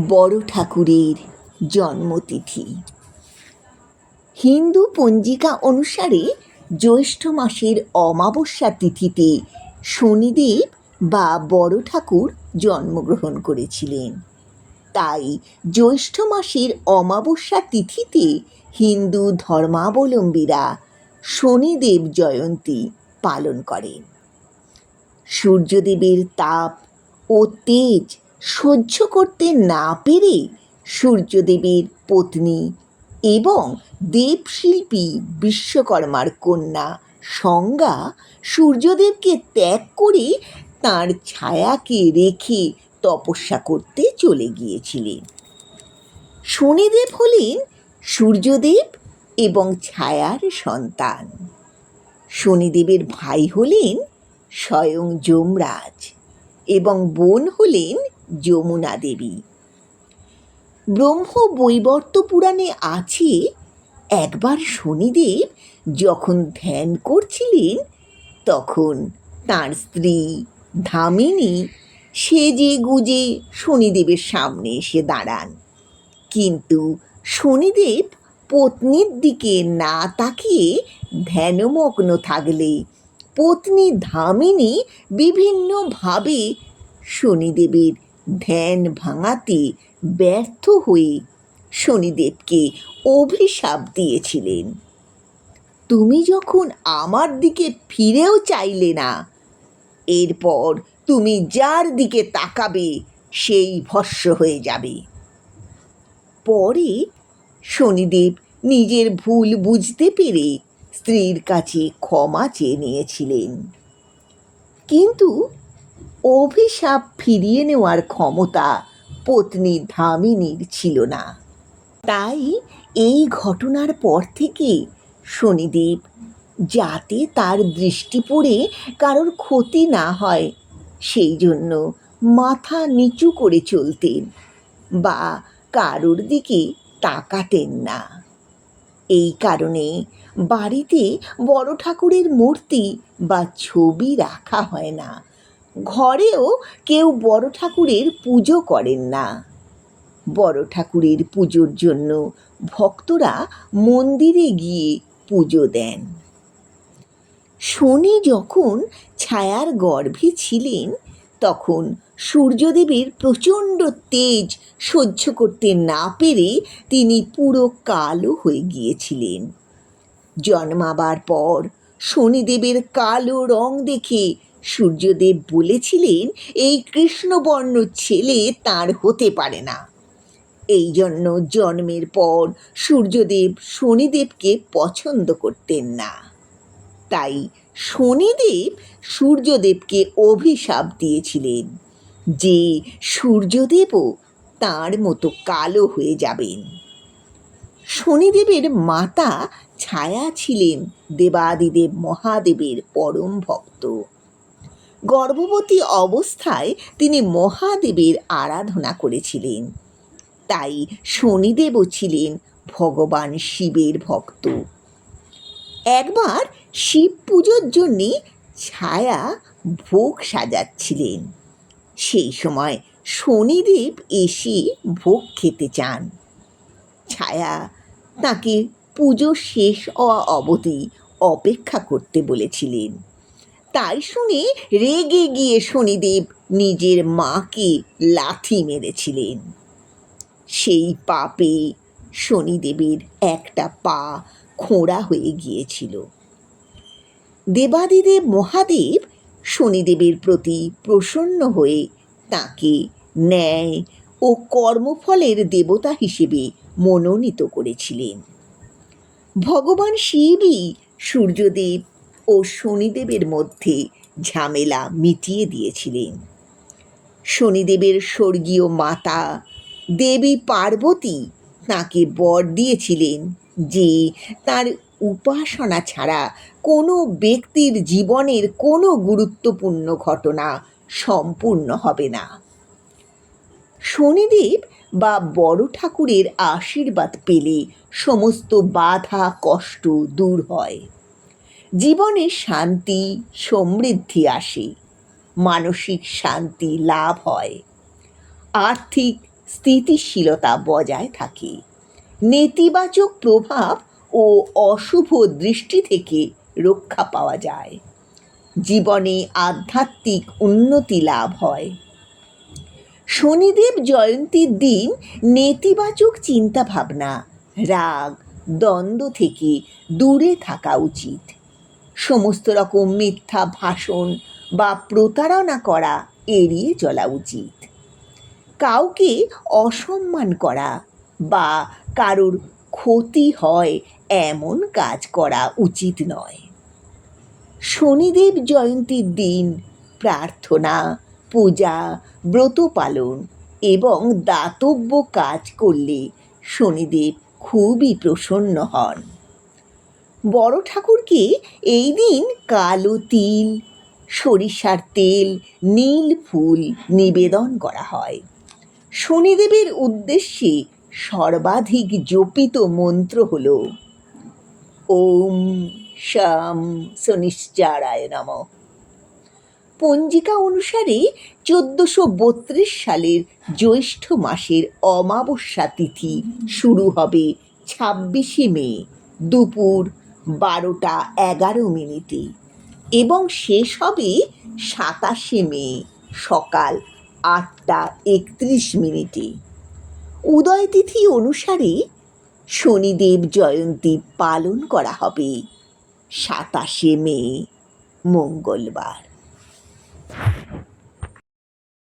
বড় ঠাকুরের জন্মতিথি। হিন্দু পঞ্জিকা অনুসারে জ্যৈষ্ঠ মাসের অমাবস্যা তিথিতে শনিদেব বা বড় ঠাকুর জন্মগ্রহণ করেছিলেন। তাই জ্যৈষ্ঠ মাসের অমাবস্যা তিথিতে হিন্দু ধর্মাবলম্বীরা শনিদেব জয়ন্তী পালন করেন। সূর্যদেবের তাপ ও তেজ সহ্য করতে না পেরে সূর্যদেবের পত্নী এবং দেবশিল্পী বিশ্বকর্মার কন্যা সংজ্ঞা সূর্যদেবকে ত্যাগ করে তাঁর ছায়াকে রেখে তপস্যা করতে চলে গিয়েছিলেন। শনিদেব হলেন সূর্যদেব এবং ছায়ার সন্তান। শনিদেবের ভাই হলেন স্বয়ং যমরাজ এবং বোন হলেন যমুনা দেবী। ব্রহ্ম বৈবর্ত পুরাণে আছে, একবার শনিদেব যখন ধ্যান করছিলেন তখন তাঁর স্ত্রী ধামিনী সেজে গুজে শনিদেবের সামনে এসে দাঁড়ান, কিন্তু শনিদেব পত্নীর দিকে না তাকিয়ে ধ্যানমগ্ন থাকলে পত্নী ধামিনী বিভিন্নভাবে শনিদেবের ধ্যান ভাঙাতে ব্যর্থ হয়ে শনিদেবকে অভিশাপ দিয়েছিলেন। তুমি যখন আমার দিকে ফিরেও চাইলে না, এরপর তুমি যার দিকে তাকাবে সেই ভস্ম হয়ে যাবে। পরে শনিদেব নিজের ভুল বুঝতে পেরে স্ত্রীর কাছে ক্ষমা চেয়ে নিয়েছিলেন, কিন্তু অভিশাপ ফিরিয়ে নেওয়ার ক্ষমতা পত্নী ধামিনীর ছিল না। তাই এই ঘটনার পর থেকে শনিদেব যাতে তার দৃষ্টি পড়ে কারোর ক্ষতি না হয় সেই জন্য মাথা নিচু করে চলতেন বা কারোর দিকে তাকাতেন না। এই কারণে বাড়িতে বড় ঠাকুরের মূর্তি বা ছবি রাখা হয় না, ঘরেও কেউ বড় ঠাকুরের পুজো করেন না। বড় ঠাকুরের পুজোর জন্য ভক্তরা মন্দিরে গিয়ে পুজো দেন। শনি যখন ছায়ার গর্ভে ছিলেন তখন সূর্যদেবের প্রচণ্ড তেজ সহ্য করতে না পেরে তিনি পুরো কালো হয়ে গিয়েছিলেন। জন্মাবার পর শনিদেবের কালো রং দেখে সূর্যদেব বলেছিলেন এই কৃষ্ণবর্ণ ছেলে তার হতে পারে না। এই জন্য জন্মের পর সূর্যদেব শনিদেবকে পছন্দ করতেন না। তাই শনিদেব সূর্যদেবকে অভিশাপ দিয়েছিলেন যে সূর্যদেবও তাঁর মতো কালো হয়ে যাবেন। শনিদেবের মাতা ছায়া ছিলেন দেবাদিদেব মহাদেবের পরম ভক্ত। গর্ভবতী অবস্থায় তিনি মহাদেবের আরাধনা করেছিলেন, তাই শনিদেবও ছিলেন ভগবান শিবের ভক্ত। একবার শিব পুজোর জন্যে ছায়া ভোগ সাজাচ্ছিলেন, সেই সময় শনিদেব এসে ভোগ খেতে চান। ছায়া তাকে পুজো শেষ হওয়া অবধি অপেক্ষা করতে বলেছিলেন। তাই শুনে রেগে গিয়ে শনিদেব নিজের মাকে লাথি মেরেছিলেন। সেই পাপে শনিদেবের একটা পা খোঁড়া হয়ে গিয়েছিল। দেবাদিদেব মহাদেব শনিদেবের প্রতি প্রসন্ন হয়ে তাঁকে ন্যায় ও কর্মফলের দেবতা হিসেবে মনোনীত করেছিলেন। ভগবান শিবই সূর্যদেব ও শনিদেবের মধ্যে ঝামেলা মিটিয়ে দিয়েছিলেন। শনিদেবের স্বর্গীয় মাতা দেবী পার্বতী তাঁকে বর দিয়েছিলেন যে তার উপাসনা ছাড়া কোনো ব্যক্তির জীবনের কোনো গুরুত্বপূর্ণ ঘটনা সম্পূর্ণ হবে না। শনিদেব বা বড় ঠাকুরের আশীর্বাদ পেলে সমস্ত বাধা কষ্ট দূর হয়, জীবনে শান্তি সমৃদ্ধি আসে, মানসিক শান্তি লাভ হয়, আর্থিক স্থিতিশীলতা বজায় থাকে। নেতিবাচক প্রভাব ও অশুভ দৃষ্টি থেকে রক্ষা পাওয়া যায়। জীবনে আধ্যাত্মিক উন্নতি লাভ হয়। শনিদেব জয়ন্তীর দিন নেতিবাচক চিন্তাভাবনা, রাগ, দ্বন্দ্ব থেকে দূরে থাকা উচিত। সমস্ত রকম মিথ্যা ভাষণ বা প্রতারণা করা এড়িয়ে চলা উচিত। কাউকে অসম্মান করা বা কারোর ক্ষতি হয় এমন কাজ করা উচিত নয়। শনিদেব জয়ন্তীর দিন প্রার্থনা, পূজা, ব্রত পালন এবং দাতব্য কাজ করলে শনিদেব খুবই প্রসন্ন হন। বড় ঠাকুরকে এই দিন কালো তিল, সরিষার তেল, নীল ফুল নিবেদন করা হয়। শনিদেবের উদ্দেশ্যে সর্বাধিক জপিত মন্ত্র হল ওম শাম শনিশ্চারায় নমঃ। পঞ্জিকা অনুসারে 1432 সালের জ্যৈষ্ঠ মাসের অমাবস্যা তিথি শুরু হবে 26 মে দুপুর 12:11 এবং শেষ হবে 27 মে সকাল 8:31। উদয় তিথি অনুসারে শনিদেব জয়ন্তী পালন করা হবে 27 মে মঙ্গলবার।